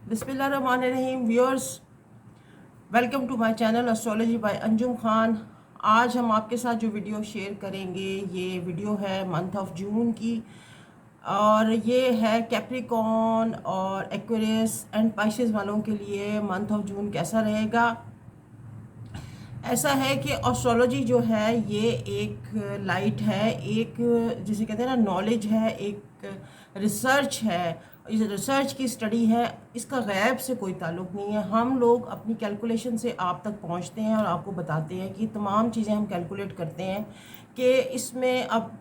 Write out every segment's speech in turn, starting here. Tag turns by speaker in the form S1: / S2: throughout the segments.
S1: बिस्मिल्लाहिर्रहमानिर्रहीम viewers, welcome to my channel astrology by Anjum Khan. आज हम आपके साथ जो वीडियो शेयर करेंगे, ये वीडियो है मंथ ऑफ जून की, और ये है कैप्रिकॉर्न और एक्वेरियस एंड पाइसेस वालों के लिए मंथ ऑफ जून कैसा रहेगा। ऐसा है कि एस्ट्रोलॉजी जो है ये एक लाइट है, एक जिसे कहते हैं ना नॉलेज है, एक रिसर्च है। इस रिसर्च की स्टडी है, इसका गैब से कोई ताल्लुक़ नहीं है। हम लोग अपनी कैलकुलेशन से आप तक पहुंचते हैं और आपको बताते हैं कि तमाम चीज़ें हम कैलकुलेट करते हैं कि इसमें अब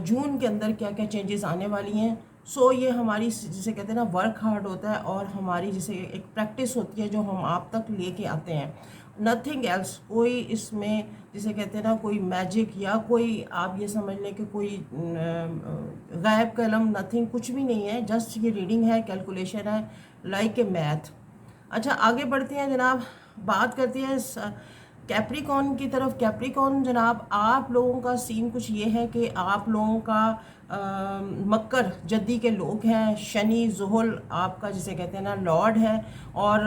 S1: जून के अंदर क्या क्या चेंजेस आने वाली हैं। सो ये हमारी जिसे कहते हैं ना वर्क हार्ड होता है, और हमारी जिसे एक प्रैक्टिस होती है जो हम आप तक लेके आते हैं, नथिंग एल्स। कोई इसमें जिसे कहते हैं ना कोई मैजिक या कोई आप ये समझ लें कि कोई गायब कलम, नथिंग, कुछ भी नहीं है। जस्ट ये रीडिंग है, कैलकुलेशन है, लाइक ए मैथ। अच्छा, आगे बढ़ते हैं जनाब, बात करते हैं कैप्रिकॉर्न की तरफ। कैप्रिकॉर्न जनाब, आप लोगों का सीन कुछ ये है कि आप लोगों का मकर जद्दी के लोग हैं। शनि जुहल आपका जिसे कहते हैं ना लॉर्ड है, और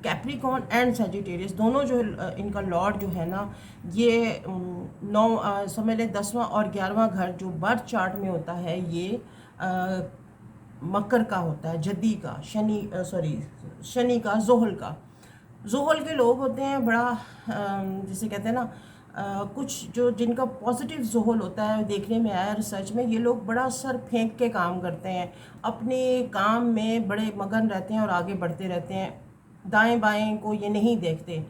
S1: कैप्रिकॉर्न एंड सजिटेरियस दोनों जो इनका लॉर्ड जो है ना, ये नौ समझ लें 10वां और 11वां घर जो बर्थ चार्ट में होता है, ये मकर का होता है, जद्दी का, शनि का, जोहल का। जोहल के लोग होते हैं बड़ा जिसे कहते हैं ना कुछ जो जिनका पॉजिटिव जोहल होता है, देखने में आया रिसर्च में, ये लोग बड़ा सर फेंक के काम करते हैं, अपने काम में बड़े मगन रहते हैं और आगे बढ़ते रहते हैं, दाएं बाएं को ये नहीं देखते।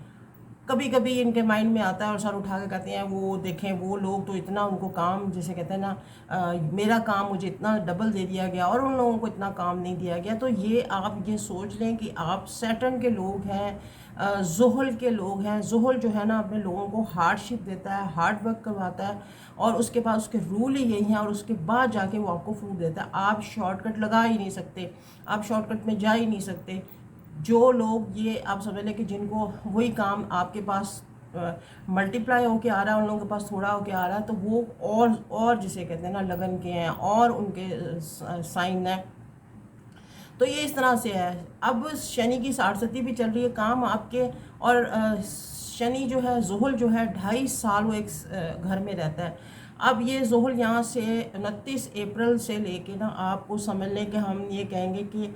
S1: कभी कभी इनके माइंड में आता है और सर उठा के कहते हैं वो देखें वो लोग तो इतना उनको काम जिसे कहते हैं ना मेरा काम मुझे इतना डबल दे दिया गया और उन लोगों को इतना काम नहीं दिया गया। तो ये आप ये सोच लें कि आप सैटर्न के लोग हैं, जोहल के लोग हैं। जोहल जो है ना अपने लोगों को हार्डशिप देता है, हार्ड वर्क करवाता है, और उसके बाद उसके रूल ही यही हैं, और उसके बाद जाके वो आपको फ्रूट देता है। आप शॉर्टकट लगा ही नहीं सकते, आप शॉर्टकट में जा ही नहीं सकते। जो लोग ये आप समझ लें कि जिनको वही काम आपके पास मल्टीप्लाई होके आ रहा है, उन लोगों के पास थोड़ा होके आ रहा है, तो वो और जिसे कहते हैं ना लगन के हैं और उनके साइन है। तो ये इस तरह से है। अब शनि की 60 भी चल रही है, काम आपके, और शनि जो है जोहल जो है 2.5 साल वो एक घर में रहता है। अब ये जोहल यहाँ से 29 अप्रैल से लेके ना आपको समझ लें कि हम ये कहेंगे कि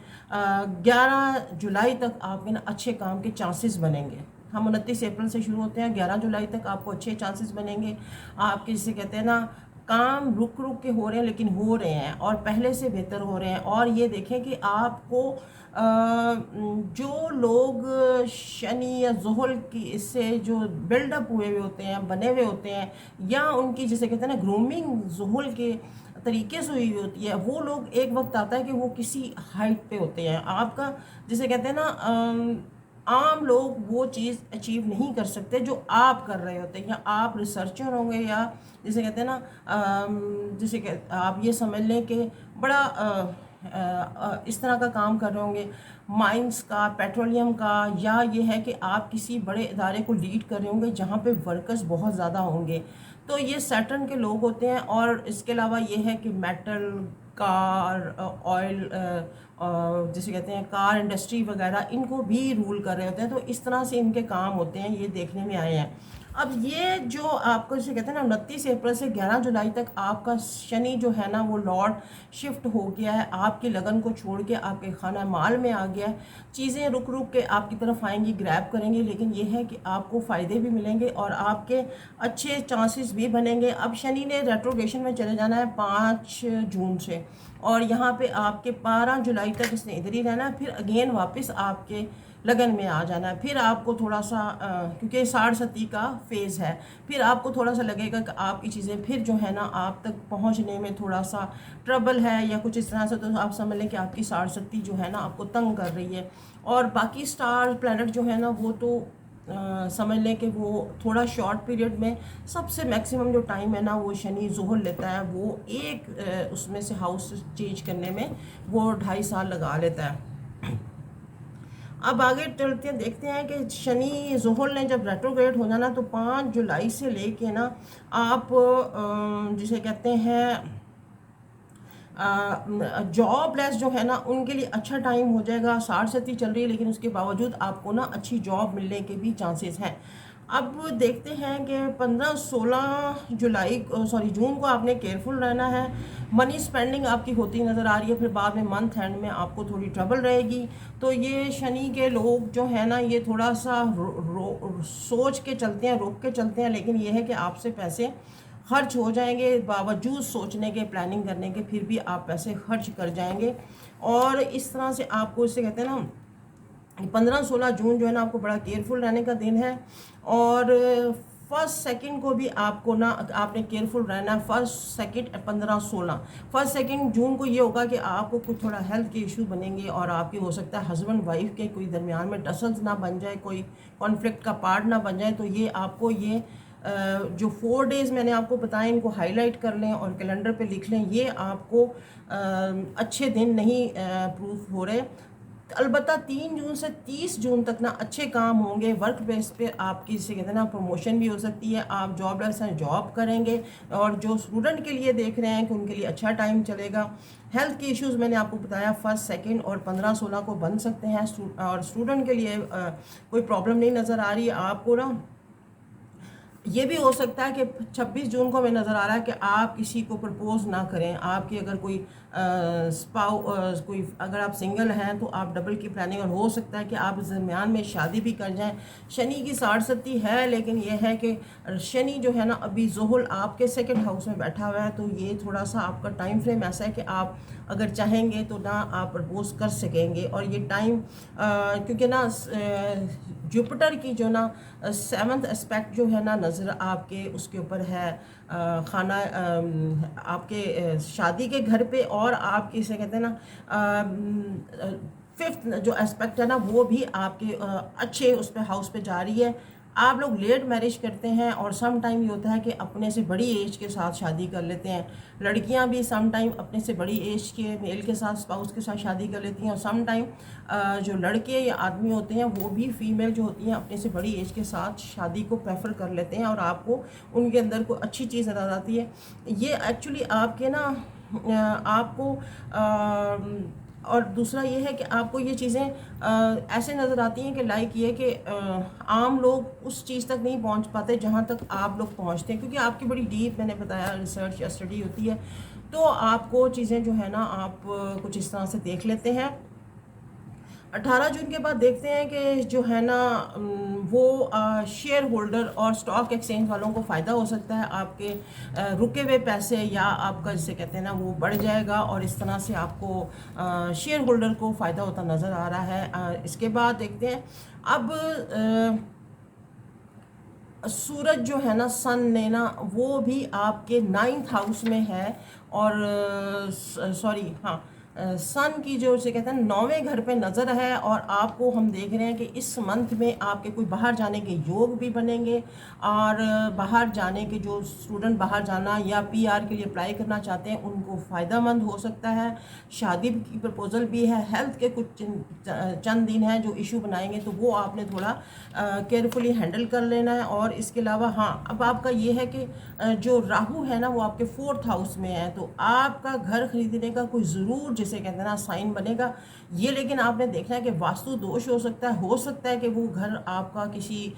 S1: 11 जुलाई तक आपके ना अच्छे काम के चांसेस बनेंगे। हम 29 अप्रैल से शुरू होते हैं, 11 जुलाई तक आपको अच्छे चांसेस बनेंगे। आपके जिसे कहते हैं ना काम रुक रुक के हो रहे हैं, लेकिन हो रहे हैं और पहले से बेहतर हो रहे हैं। और ये देखें कि आपको जो लोग शनि या जोहल की इससे जो बिल्डअप हुए हुए होते हैं, बने हुए होते हैं, या उनकी जिसे कहते हैं ना ग्रूमिंग जोहल के तरीके से हुई होती है, वो लोग एक वक्त आता है कि वो किसी हाइट पे होते हैं। आपका जिसे कहते हैं ना आम लोग वो चीज़ अचीव नहीं कर सकते जो आप कर रहे होते हैं, या आप रिसर्चर होंगे, या जिसे कहते हैं ना जिसे आप ये समझ लें कि बड़ा इस तरह का काम कर रहे होंगे, माइंस का, पेट्रोलियम का, या ये है कि आप किसी बड़े इदारे को लीड कर रहे होंगे जहाँ पे वर्कर्स बहुत ज़्यादा होंगे। तो ये सैटर्न के लोग होते हैं। और इसके अलावा ये है कि मेटल, कार, ऑयल, जिसे कहते हैं कार इंडस्ट्री वगैरह, इनको भी रूल कर रहे होते हैं। तो इस तरह से इनके काम होते हैं, ये देखने में आए हैं। अब ये जो आपको जिसे कहते हैं ना 29 अप्रैल से 11 जुलाई तक आपका शनि जो है ना वो लॉर्ड शिफ्ट हो गया है, आपकी लगन को छोड़ के आपके खाना माल में आ गया है। चीज़ें रुक रुक के आपकी तरफ आएंगी, ग्रैब करेंगे, लेकिन ये है कि आपको फ़ायदे भी मिलेंगे और आपके अच्छे चांसेस भी बनेंगे। अब शनि ने रेट्रोगेशन में चले जाना है 5 जून से, और यहाँ पे आपके 12 जुलाई तक इसने इधर ही रहना है, फिर अगेन वापस आपके लगन में आ जाना है। फिर आपको थोड़ा सा क्योंकि 60 का फेज़ है, फिर आपको थोड़ा सा लगेगा कि आपकी चीज़ें फिर जो है ना आप तक पहुंचने में थोड़ा सा ट्रबल है या कुछ इस तरह से। तो आप समझ लें कि आपकी 60 जो है ना आपको तंग कर रही है। और बाकी स्टार प्लैनेट जो है ना वो तो समझ लें कि वो थोड़ा शॉर्ट पीरियड में, सबसे मैक्सिमम जो टाइम है ना वो शनि जोहल लेता है, वो एक उसमें से हाउस चेंज करने में वो 2.5 साल लगा लेता है। अब आगे चलते हैं, देखते हैं कि शनि जोहल ने जब रेट्रोग्रेड हो जाना तो 5 जुलाई से लेके ना आप जिसे कहते हैं जॉबलेस जो है ना उनके लिए अच्छा टाइम हो जाएगा। 60 चल रही है लेकिन उसके बावजूद आपको ना अच्छी जॉब मिलने के भी चांसेस हैं। अब देखते हैं कि 15-16 जून को आपने केयरफुल रहना है। मनी स्पेंडिंग आपकी होती नज़र आ रही है, फिर बाद में मंथ एंड में आपको थोड़ी ट्रबल रहेगी। तो ये शनि के लोग जो है ना ये थोड़ा सा सोच के चलते हैं, रोक के चलते हैं, लेकिन ये है कि आपसे पैसे खर्च हो जाएंगे बावजूद सोचने के, प्लानिंग करने के, फिर भी आप पैसे खर्च कर जाएंगे। और इस तरह से आपको, इससे कहते हैं ना 15-16 जून जो है ना आपको बड़ा केयरफुल रहने का दिन है। और 1 सेकंड को भी आपको ना आपने केयरफुल रहना है। 1 सेकंड 15-16 1 सेकंड जून को ये होगा कि आपको कुछ थोड़ा हेल्थ के इशू बनेंगे और आपके हो सकता है हस्बैंड वाइफ के कोई दरमियान में टसल्स ना बन जाए, कोई कॉन्फ्लिक्ट का पार्ट ना बन जाए। तो ये आपको ये जो 4 डेज़ मैंने आपको बताया इनको हाईलाइट कर लें और कैलेंडर पे लिख लें। ये आपको अच्छे दिन नहीं प्रूफ हो रहे। अलबत्ता 3 जून से 30 जून तक ना अच्छे काम होंगे। वर्क प्लेस पे आपकी, जिसे कहते हैं ना, प्रमोशन भी हो सकती है। आप जॉबलेस हैं, जॉब करेंगे। और जो स्टूडेंट के लिए देख रहे हैं कि उनके लिए अच्छा टाइम चलेगा। हेल्थ के इश्यूज़ मैंने आपको बताया 1 सेकंड और 15-16 को बन सकते हैं। और स्टूडेंट के लिए कोई प्रॉब्लम नहीं नज़र आ रही है आपको ना। ये भी हो सकता है कि 26 जून को हमें नज़र आ रहा है कि आप किसी को प्रपोज ना करें। आपकी अगर कोई कोई अगर आप सिंगल हैं तो आप डबल की प्लानिंग, और हो सकता है कि आप इस दरमियान में शादी भी कर जाएं। शनि की 60 है, लेकिन यह है कि शनि जो है ना अभी ज़ोहल आपके 2nd हाउस में बैठा हुआ है। तो ये थोड़ा सा आपका टाइम फ्रेम ऐसा है कि आप अगर चाहेंगे तो ना आप प्रपोज कर सकेंगे। और ये टाइम क्योंकि ना जुपिटर की जो ना 7th एस्पेक्ट जो है ना नज़र आपके उसके ऊपर है, खाना आपके शादी के घर पे, और आपके इसे कहते हैं ना 5th जो एस्पेक्ट है ना वो भी आपके अच्छे उस पे हाउस पे जा रही है। आप लोग लेट मैरिज करते हैं और सम टाइम ये होता है कि अपने से बड़ी एज के साथ शादी कर लेते हैं। लड़कियां भी सम टाइम अपने से बड़ी एज के मेल के साथ, स्पाउस के साथ शादी कर लेती हैं। और सम टाइम जो लड़के या आदमी होते हैं वो भी फीमेल जो होती हैं अपने से बड़ी एज के साथ शादी को प्रेफर कर लेते हैं, और आपको उनके अंदर कोई अच्छी चीज़ नज़र आती है। ये एक्चुअली आपके ना आपको और दूसरा ये है कि आपको ये चीज़ें ऐसे नज़र आती हैं कि लाइक ये कि आम लोग उस चीज़ तक नहीं पहुंच पाते जहां तक आप लोग पहुंचते हैं, क्योंकि आपकी बड़ी डीप, मैंने बताया, रिसर्च या स्टडी होती है। तो आपको चीज़ें जो है ना आप कुछ इस तरह से देख लेते हैं। 18 जून के बाद देखते हैं कि जो है ना वो शेयर होल्डर और स्टॉक एक्सचेंज वालों को फ़ायदा हो सकता है। आपके रुके हुए पैसे या आपका, जिसे कहते हैं ना, वो बढ़ जाएगा और इस तरह से आपको शेयर होल्डर को फ़ायदा होता नज़र आ रहा है। इसके बाद देखते हैं अब सूरज जो है ना, सन ने ना, वो भी आपके 9th हाउस में है। और सॉरी, हाँ, सन की जो उसे कहते हैं 9वें घर पे नज़र है। और आपको हम देख रहे हैं कि इस मंथ में आपके कोई बाहर जाने के योग भी बनेंगे। और बाहर जाने के जो स्टूडेंट बाहर जाना या पीआर के लिए अप्लाई करना चाहते हैं उनको फ़ायदा मंद हो सकता है। शादी की प्रपोज़ल भी है। हेल्थ के कुछ चंद दिन हैं जो इशू बनाएंगे, तो वो आपने थोड़ा केयरफुली हैंडल कर लेना है। और इसके अलावा हाँ, अब आपका ये है कि जो राहु है ना वो आपके 4th हाउस में है, तो आपका घर खरीदने का कोई ज़रूर, जिसे कहते हैं ना, साइन बनेगा ये। लेकिन आपने देखना है कि वास्तु दोष हो सकता है कि वो घर आपका किसी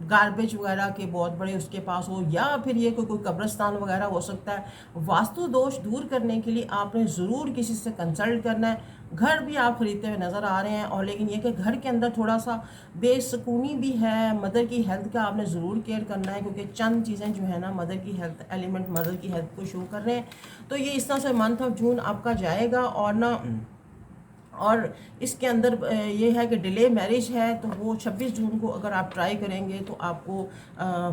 S1: गार्बेज वगैरह के बहुत बड़े उसके पास हो, या फिर ये कोई कब्रिस्तान वगैरह हो सकता है। वास्तु दोष दूर करने के लिए आपने ज़रूर किसी से कंसल्ट करना है। घर भी आप खरीदते हुए नज़र आ रहे हैं, और लेकिन ये कि घर के अंदर थोड़ा सा बेसुकूनी भी है। मदर की हेल्थ का आपने ज़रूर केयर करना है, क्योंकि चंद चीज़ें जो है ना मदर की हेल्थ, एलिमेंट मदर की हेल्थ को शो कर रहे हैं। तो ये इस तरह से मंथ ऑफ जून आपका जाएगा। और ना, और इसके अंदर ये है कि डिले मैरिज है, तो वो 26 जून को अगर आप ट्राई करेंगे तो आपको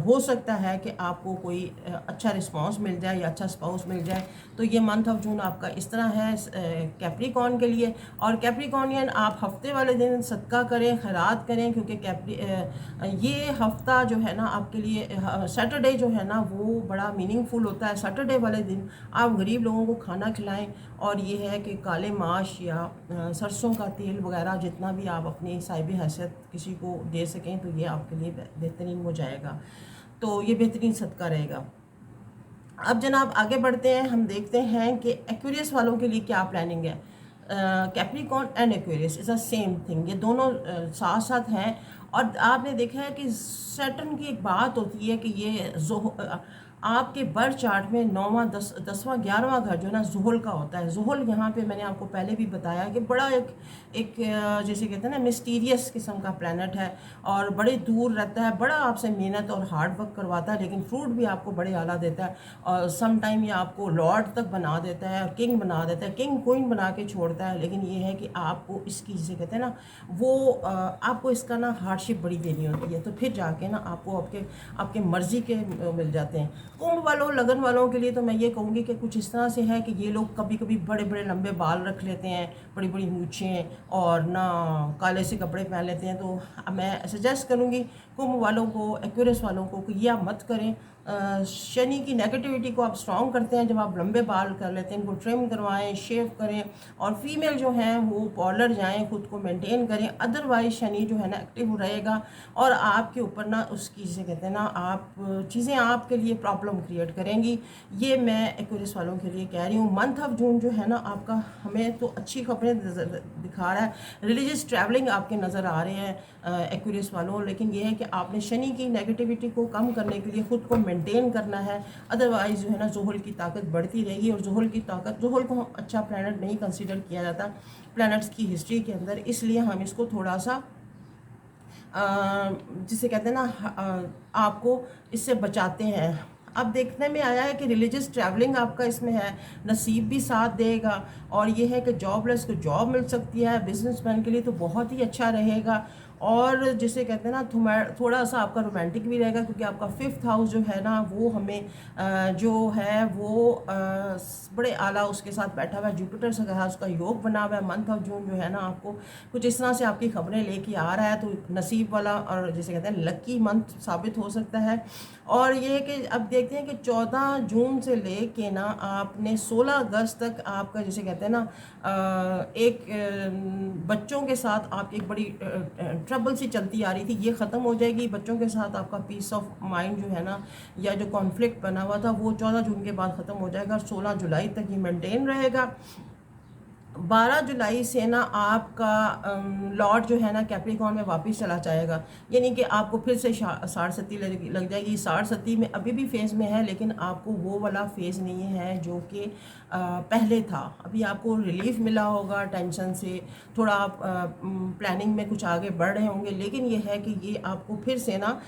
S1: हो सकता है कि आपको कोई अच्छा रिस्पांस मिल जाए या अच्छा स्पाउस मिल जाए। तो ये मंथ ऑफ जून आपका इस तरह है कैप्रिकॉर्न के लिए। और कैप्रिकॉर्नियन, आप हफ्ते वाले दिन सदका करें, खैरात करें, क्योंकि ये हफ्ता जो है ना आपके लिए, सैटरडे जो है ना वो बड़ा मीनिंगफुल होता है। सैटरडे वाले दिन आप गरीब लोगों को खाना खिलाएं। और ये है कि काले माश या सरसों का तेल वगैरह जितना भी आप अपनी साहिब हैसियत किसी को दे सकें तो ये आपके लिए बेहतरीन हो जाएगा। तो ये बेहतरीन सदका रहेगा। अब जनाब आगे बढ़ते हैं, हम देखते हैं कि एक्वेरियस वालों के लिए क्या प्लानिंग है। Capricorn and Aquarius is a same thing, ये दोनों साथ साथ हैं। और आपने देखा है कि सैटर्न की एक बात होती है कि ये आपके बर्थ चार्ट में 9वां 10वां 11वां घर जो है ना जुहल का होता है। जुहल यहाँ पे मैंने आपको पहले भी बताया कि बड़ा एक जैसे कहते हैं ना मिस्टीरियस किस्म का प्लैनेट है, और बड़े दूर रहता है, बड़ा आपसे मेहनत और हार्ड वर्क करवाता है, लेकिन फ्रूट भी आपको बड़े आला देता है। और सम टाइम ये आपको लॉर्ड तक बना देता है, किंग बना देता है, किंग क्वीन बना के छोड़ता है। लेकिन ये है कि आपको इसकी जिसे कहते हैं ना वो आपको इसका ना हार्डशिप बड़ी देनी होती है, तो फिर जाके ना आपको आपके आपके मर्ज़ी के मिल जाते हैं। कुंभ वालों, लगन वालों के लिए तो मैं ये कहूँगी कि कुछ इस तरह से है कि ये लोग कभी कभी बड़े बड़े लंबे बाल रख लेते हैं, बड़ी बड़ी मूछें, और ना काले से कपड़े पहन लेते हैं। तो मैं सजेस्ट करूँगी कुंभ वालों को, एक्वेरियस वालों को कि ये आप मत करें। शनि की नेगेटिविटी को आप स्ट्रॉन्ग करते हैं जब आप लंबे बाल कर लेते हैं, इनको ट्रिम करवाएं, शेव करें। और फीमेल जो हैं वो पार्लर जाएं, खुद को मेंटेन करें, अदरवाइज शनि जो है ना एक्टिव रहेगा और आपके ऊपर ना उसकी जिसे कहते हैं ना आप चीज़ें आपके लिए प्रॉब्लम क्रिएट करेंगी। ये मैं एक्वेरियस वालों के लिए कह रही हूँ। मंथ ऑफ जून जो है ना आपका, हमें तो अच्छी खबरें दिखा रहा है, रिलीजियस ट्रैवलिंग आपके नज़र आ रहे हैं एक्वेरियस वालों। लेकिन ये है कि आपने शनि की नेगेटिविटी को कम करने के लिए खुद को मेंटेन करना है, अदरवाइज जो है ना जुहल की ताकत बढ़ती रहेगी। और जुहल की ताकत, जुहल को अच्छा प्लैनेट नहीं कंसीडर किया जाता प्लैनेट्स की हिस्ट्री के अंदर, इसलिए हम इसको थोड़ा सा जिसे कहते हैं ना आपको इससे बचाते हैं। अब देखने में आया है कि रिलीजियस ट्रैवलिंग आपका इसमें है, नसीब भी साथ देगा। और ये है कि जॉबलेस को जॉब मिल सकती है, बिजनेसमैन के लिए तो बहुत ही अच्छा रहेगा। और जिसे कहते हैं ना थोड़ा सा आपका रोमांटिक भी रहेगा, क्योंकि आपका 5th हाउस जो है ना वो हमें जो है वो बड़े आला उसके साथ बैठा हुआ है, जुपिटर से कहा उसका योग बना हुआ है। मंथ ऑफ जून जो है ना आपको कुछ इस तरह से आपकी खबरें लेके आ रहा है, तो नसीब वाला और जिसे कहते हैं लकी मंथ साबित हो सकता है। और ये है कि अब देखते हैं कि 14 जून से लेके ना आपने 16 अगस्त तक आपका जिसे कहते हैं ना एक बच्चों के साथ आपकी एक बड़ी ट्रबल सी चलती आ रही थी, ये ख़त्म हो जाएगी। बच्चों के साथ आपका पीस ऑफ माइंड जो है ना, या जो कॉन्फ्लिक्ट बना हुआ था, वो 14 जून के बाद ख़त्म हो जाएगा। 16 जुलाई तक ये मेंटेन रहेगा। 12 जुलाई से ना आपका लॉर्ड जो है ना कैप्रिकॉर्न में वापस चला जाएगा, यानी कि आपको फिर से साढ़ सती लग जाएगी। साढ़ सती में अभी भी फेज़ में है, लेकिन आपको वो वाला फेज़ नहीं है जो कि पहले था। अभी आपको रिलीफ मिला होगा टेंशन से, थोड़ा आप प्लानिंग में कुछ आगे बढ़ रहे होंगे। लेकिन ये है कि ये आपको फिर से ना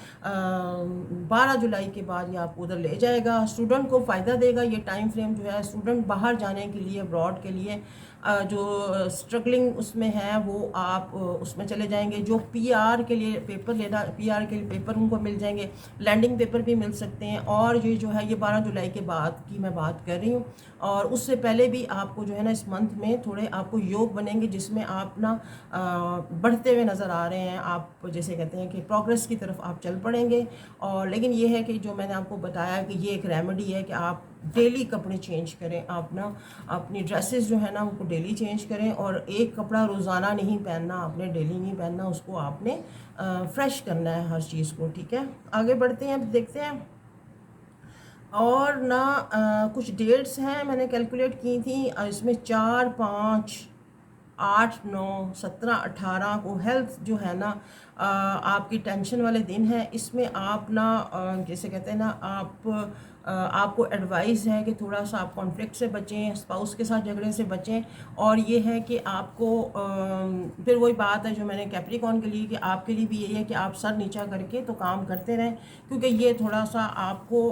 S1: 12 जुलाई के बाद ये आपको उधर ले जाएगा। स्टूडेंट को फ़ायदा देगा ये टाइम फ्रेम जो है, स्टूडेंट बाहर जाने के लिए, अब्रॉड के लिए जो स्ट्रगलिंग उसमें है वो आप उसमें चले जाएंगे। जो पीआर के लिए पेपर लेना, पीआर के लिए पेपर उनको मिल जाएंगे, लैंडिंग पेपर भी मिल सकते हैं। और ये जो है ये 12 जुलाई के बाद की मैं बात कर रही हूँ। और उससे पहले भी आपको जो है ना इस मंथ में थोड़े आपको योग बनेंगे, जिसमें आप ना बढ़ते हुए नज़र आ रहे हैं। आप जैसे कहते हैं कि प्रोग्रेस की तरफ आप चल पड़ेंगे। और लेकिन ये है कि जो मैंने आपको बताया कि ये एक रेमेडी है कि आप डेली कपड़े चेंज करें, आप ना अपनी ड्रेसेस जो है ना उनको डेली चेंज करें। और एक कपड़ा रोज़ाना नहीं पहनना, आपने डेली नहीं पहनना, उसको आपने फ्रेश करना है हर चीज़ को। ठीक है, आगे बढ़ते हैं, अब देखते हैं। और ना कुछ डेट्स हैं मैंने कैलकुलेट की थी, इसमें 4, 5, 8, 9, 17, 18 को हेल्थ जो है ना आपकी टेंशन वाले दिन है। इसमें आप ना जैसे कहते हैं ना आपको एडवाइस है कि थोड़ा सा आप कॉन्फ्लिक्ट से बचें, स्पाउस के साथ झगड़े से बचें। और ये है कि आपको फिर वही बात है जो मैंने कैप्रिकॉर्न के लिए, कि आपके लिए भी यही है कि आप सर नीचा करके तो काम करते रहें, क्योंकि ये थोड़ा सा आपको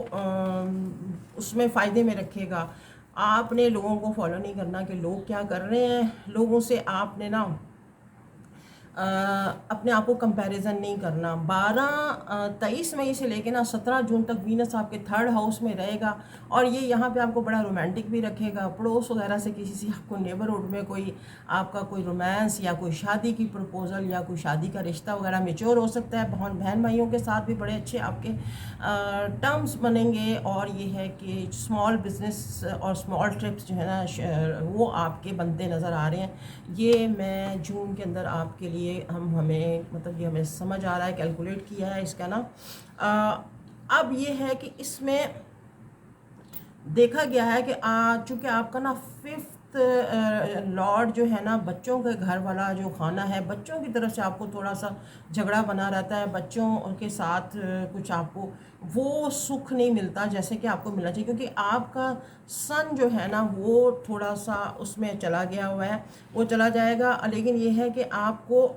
S1: उसमें फ़ायदे में रखेगा। आपने लोगों को फॉलो नहीं करना कि लोग क्या कर रहे हैं, लोगों से आपने ना अपने आप को कंपैरिजन नहीं करना। 23 मई से लेके ना 17 जून तक वीनस आपके 3rd हाउस में रहेगा। और ये यहाँ पे आपको बड़ा रोमांटिक भी रखेगा। पड़ोस वगैरह से किसी से आपको नेबरहुड में कोई आपका कोई रोमांस या कोई शादी की प्रपोजल या कोई शादी का रिश्ता वगैरह मेच्योर हो सकता है। बहन भाइयों के साथ भी बड़े अच्छे आपके टर्म्स बनेंगे। और ये है कि स्मॉल बिजनेस और स्मॉल ट्रिप्स जो है ना वो आपके बनते नज़र आ रहे हैं। ये मैं जून के अंदर आपके लिए हमें मतलब ये हमें समझ आ रहा है, कैलकुलेट किया है इसका ना। अब ये है कि इसमें देखा गया है कि चूँकि आपका ना फिफ्थ लॉर्ड जो है ना बच्चों के घर वाला जो खाना है, बच्चों की तरफ से आपको थोड़ा सा झगड़ा बना रहता है, बच्चों के साथ कुछ आपको वो सुख नहीं मिलता जैसे कि आपको मिलना चाहिए, क्योंकि आपका सन जो है ना वो थोड़ा सा उसमें चला गया हुआ है, वो चला जाएगा। लेकिन ये है कि आपको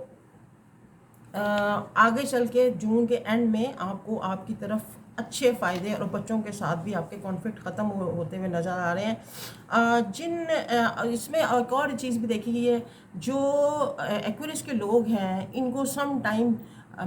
S1: आगे चल के जून के एंड में आपको आपकी तरफ अच्छे फ़ायदे और बच्चों के साथ भी आपके कॉन्फ्लिक्ट ख़त्म होते हुए नज़र आ रहे हैं। इसमें एक और चीज़ भी देखी गई है, जो एक्वेरियस के लोग हैं इनको सम टाइम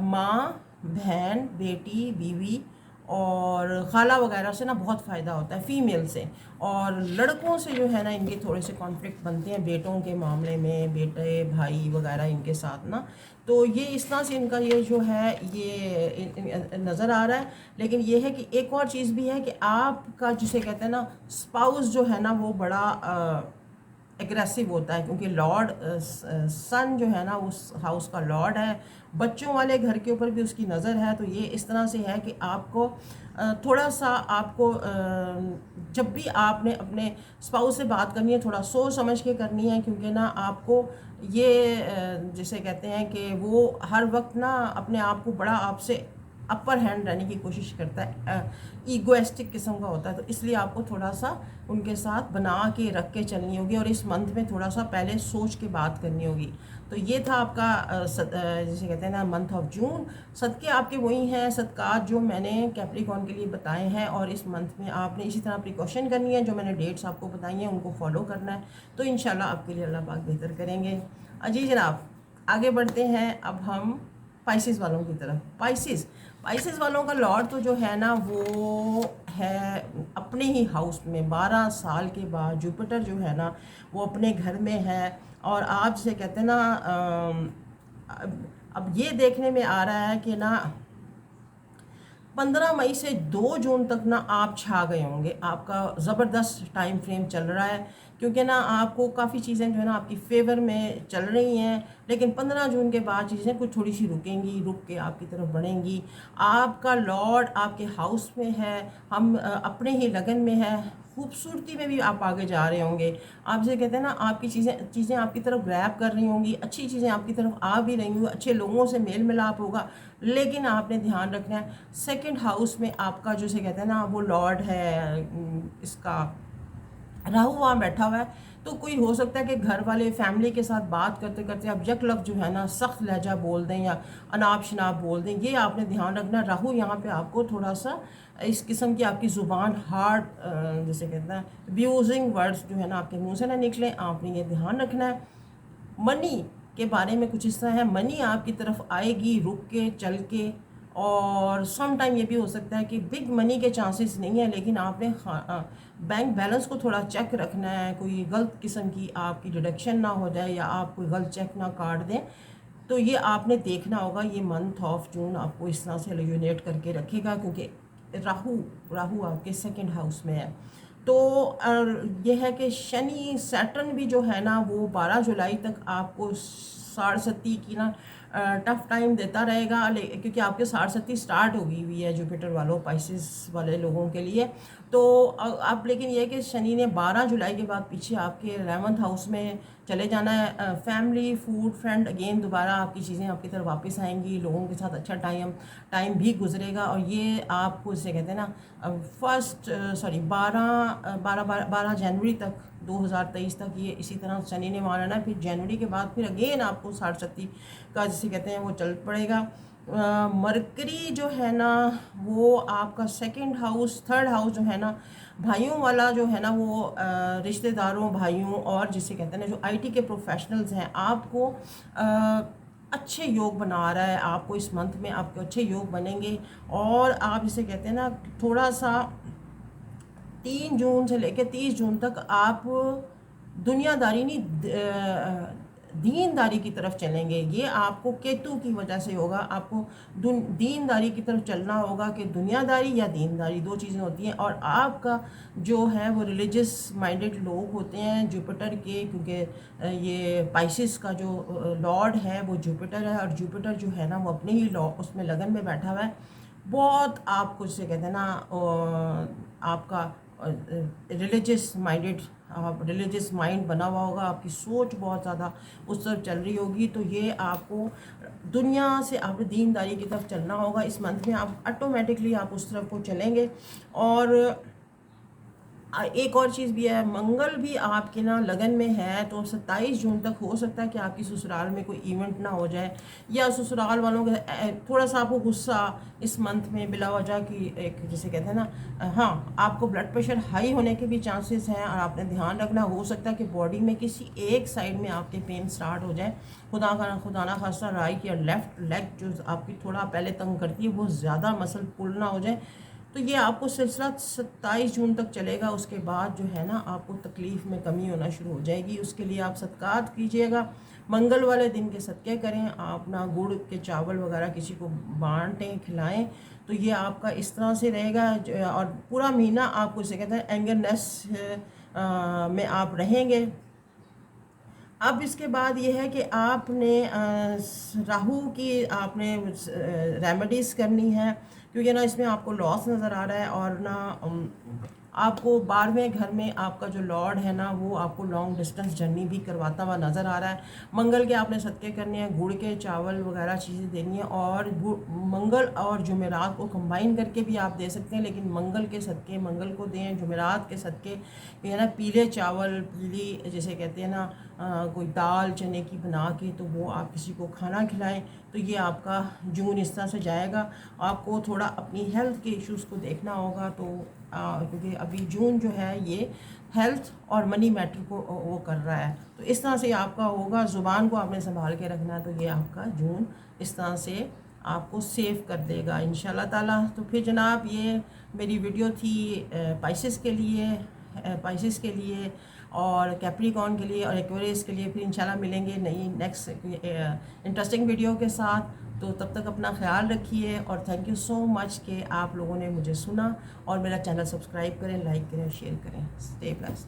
S1: माँ, बहन, बेटी, बीवी और खाला वगैरह से ना बहुत फ़ायदा होता है, फ़ीमेल से। और लड़कों से जो है ना इनके थोड़े से कॉन्फ्लिक्ट बनते हैं बेटों के मामले में, बेटे भाई वगैरह इनके साथ ना। तो ये इस तरह से इनका ये जो है ये नज़र आ रहा है। लेकिन ये है कि एक और चीज़ भी है कि आपका जिसे कहते हैं ना स्पाउस जो है ना वो बड़ा एग्रेसिव होता है, क्योंकि लॉर्ड सन जो है ना उस हाउस का लॉर्ड है, बच्चों वाले घर के ऊपर भी उसकी नज़र है। तो ये इस तरह से है कि आपको थोड़ा सा आपको जब भी आपने अपने स्पाउस से बात करनी है थोड़ा सोच समझ के करनी है, क्योंकि ना आपको ये जिसे कहते हैं कि वो हर वक्त ना अपने आप को बड़ा आपसे अपर हैंड रहने की कोशिश करता है, ईगोइस्टिक किस्म का होता है। तो इसलिए आपको थोड़ा सा उनके साथ बना के रख के चलनी होगी और इस मंथ में थोड़ा सा पहले सोच के बात करनी होगी। तो ये था आपका जिसे कहते हैं ना मंथ ऑफ जून। सदक़े आपके वही हैं सदक़ात जो मैंने कैप्रिकॉर्न के लिए बताए हैं, और इस मंथ में आपने इसी तरह प्रिकॉशन करनी है, जो मैंने डेट्स आपको बताई हैं उनको फॉलो करना है। तो इंशाल्लाह आपके लिए अल्लाह पाक बेहतर करेंगे। जी जनाब, आगे बढ़ते हैं अब हम पाइसेस वालों की तरफ। पाइसेस वालों का लॉर्ड तो जो है ना वो है अपने ही हाउस में, 12 साल के बाद जुपिटर जो है ना वो अपने घर में है। और आप जिसे कहते हैं ना अब ये देखने में आ रहा है कि ना 15 मई से 2 जून तक ना आप छा गए होंगे, आपका ज़बरदस्त टाइम फ्रेम चल रहा है, क्योंकि ना आपको काफ़ी चीज़ें जो है ना आपकी फेवर में चल रही हैं। लेकिन 15 जून के बाद चीज़ें कुछ थोड़ी सी रुकेंगी, रुक के आपकी तरफ बढ़ेंगी। आपका लॉर्ड आपके हाउस में है, हम अपने ही लगन में है, खूबसूरती में भी आप आगे जा रहे होंगे। आप जैसे कहते हैं ना आपकी चीज़ें आपकी तरफ ग्रैब कर रही होंगी, अच्छी चीज़ें आपकी तरफ आ भी रही होंगी, अच्छे लोगों से मेल मिलाप होगा। लेकिन आपने ध्यान रखना है सेकंड हाउस में आपका जो से कहते हैं ना वो लॉर्ड है, इसका राहु वहाँ बैठा हुआ है। तो कोई हो सकता है कि घर वाले फैमिली के साथ बात करते करते अब यकलक जो है ना सख्त लहजा बोल दें या अनाप शनाप बोल दें, ये आपने ध्यान रखना। राहु यहाँ पे आपको थोड़ा सा इस किस्म की आपकी ज़ुबान हार्ड जैसे कहते हैं अब्यूजिंग वर्ड्स जो है ना आपके मुंह से ना निकले, आपने ये ध्यान रखना है। मनी के बारे में कुछ इस तरह है, मनी आपकी तरफ आएगी रुक के चल के, और सम टाइम ये भी हो सकता है कि बिग मनी के चांसेस नहीं है, लेकिन आपने बैंक बैलेंस को थोड़ा चेक रखना है, कोई गलत किस्म की आपकी डिडक्शन ना हो जाए या आप कोई गलत चेक ना काट दें। तो ये आपने देखना होगा। ये मंथ ऑफ जून आपको इस तरह से यूनेट करके रखेगा, क्योंकि राहु आपके सेकंड हाउस में है। तो ये है कि शनि सैटर्न भी जो है ना वो 12 जुलाई तक आपको साढ़े की ना टफ टाइम देता रहेगा, क्योंकि आपके साढ़े स्टार्ट हो गई हुई है जुपिटर वालों पाइसेस वाले लोगों के लिए। तो अब लेकिन ये है कि शनि ने 12 जुलाई के बाद पीछे आपके 11th हाउस में चले जाना है। फैमिली, फूड, फ्रेंड, अगेन दोबारा आपकी चीज़ें आपकी तरफ वापस आएंगी, लोगों के साथ अच्छा टाइम भी गुजरेगा। और ये आपको जैसे कहते हैं ना बारह जनवरी तक 2023 तक ये इसी तरह शनि ने वहाँ रहना है। फिर जनवरी के बाद फिर अगेन आपको साढ़े का जिसे कहते हैं वो चल पड़ेगा। मरकरी जो है ना वो आपका सेकंड हाउस, थर्ड हाउस जो है ना भाइयों वाला जो है ना वो रिश्तेदारों, भाइयों और जिसे कहते हैं ना जो आईटी के प्रोफेशनल्स हैं, आपको अच्छे योग बना रहा है। आपको इस मंथ में आपके अच्छे योग बनेंगे, और आप जिसे कहते हैं ना थोड़ा सा 3 जून से लेकर 30 जून तक आप दुनियादारी नहीं दीनदारी की तरफ चलेंगे। ये आपको केतु की वजह से होगा, आपको दीनदारी की तरफ चलना होगा कि दुनियादारी या दीनदारी 2 चीज़ें होती हैं। और आपका जो है वो रिलीजियस माइंडेड लोग होते हैं जुपिटर के, क्योंकि ये पाइसेस का जो लॉर्ड है वो जुपिटर है, और जुपिटर जो है ना वो अपने ही उसमें लगन में बैठा हुआ है। बहुत आपको जिसे कहते हैं ना आपका रिलीजियस माइंडेड, आप रिलीजियस माइंड बना हुआ होगा, आपकी सोच बहुत ज़्यादा उस तरफ चल रही होगी, तो ये आपको दुनिया से आप दीनदारी की तरफ चलना होगा। इस मंथ में आप ऑटोमेटिकली आप उस तरफ को चलेंगे। और एक और चीज़ भी है, मंगल भी आपके ना लगन में है, तो 27 जून तक हो सकता है कि आपकी ससुराल में कोई इवेंट ना हो जाए, या ससुराल वालों के थोड़ा सा आपको गुस्सा इस मंथ में बिला वजह की, एक जिसे कहते हैं ना, हाँ आपको ब्लड प्रेशर हाई होने के भी चांसेस हैं। और आपने ध्यान रखना, हो सकता है कि बॉडी में किसी एक साइड में आपके पेन स्टार्ट हो जाए, खुदा ना खास्ता राइट या लेफ़्ट लेग जो आपकी थोड़ा पहले तंग करती है वो ज़्यादा मसल पुल ना हो जाए। तो ये आपको सिलसिला 27 जून तक चलेगा। उसके बाद जो है ना आपको तकलीफ़ में कमी होना शुरू हो जाएगी। उसके लिए आप सदक़ात कीजिएगा, मंगल वाले दिन के सदक़े करें, आप ना गुड़ के चावल वगैरह किसी को बांटें, खिलाएं। तो ये आपका इस तरह से रहेगा। और पूरा महीना आपको इसे कहते हैं एंगरनेस में आप रहेंगे। अब इसके बाद ये है कि आपने राहु की आपने रेमेडीज़ करनी है, क्योंकि ना इसमें आपको लॉस नज़र आ रहा है। और ना आपको 12वें घर में आपका जो लॉर्ड है ना वो आपको लॉन्ग डिस्टेंस जर्नी भी करवाता हुआ नज़र आ रहा है। मंगल के आपने सदक़े करने हैं, गुड़ के चावल वगैरह चीज़ें देनी है। और मंगल और जुमेरात को कंबाइन करके भी आप दे सकते हैं, लेकिन मंगल के सदक़े मंगल को दें, जुमेरात के सदक़े है ना पीले चावल, पीली जिसे कहते हैं ना कोई दाल चने की बना के तो वो आप किसी को खाना खिलाएं। तो ये आपका जून इस तरह से जाएगा। आपको थोड़ा अपनी हेल्थ के इश्यूज़ को देखना होगा, तो क्योंकि अभी जून जो है ये हेल्थ और मनी मैटर को वो कर रहा है। तो इस तरह से आपका होगा, ज़ुबान को आपने संभाल के रखना है। तो ये आपका जून इस तरह से आपको सेव कर देगा इंशाल्लाह ताला। तो फिर जनाब ये मेरी वीडियो थी पाइसेस के लिए और कैप्रिकॉर्न के लिए और एक्वेरियस के लिए। फिर इंशाल्लाह मिलेंगे नई नेक्स्ट इंटरेस्टिंग वीडियो के साथ। तो तब तक अपना ख्याल रखिए और थैंक यू सो मच कि आप लोगों ने मुझे सुना। और मेरा चैनल सब्सक्राइब करें, लाइक करें, शेयर करें। Stay blessed.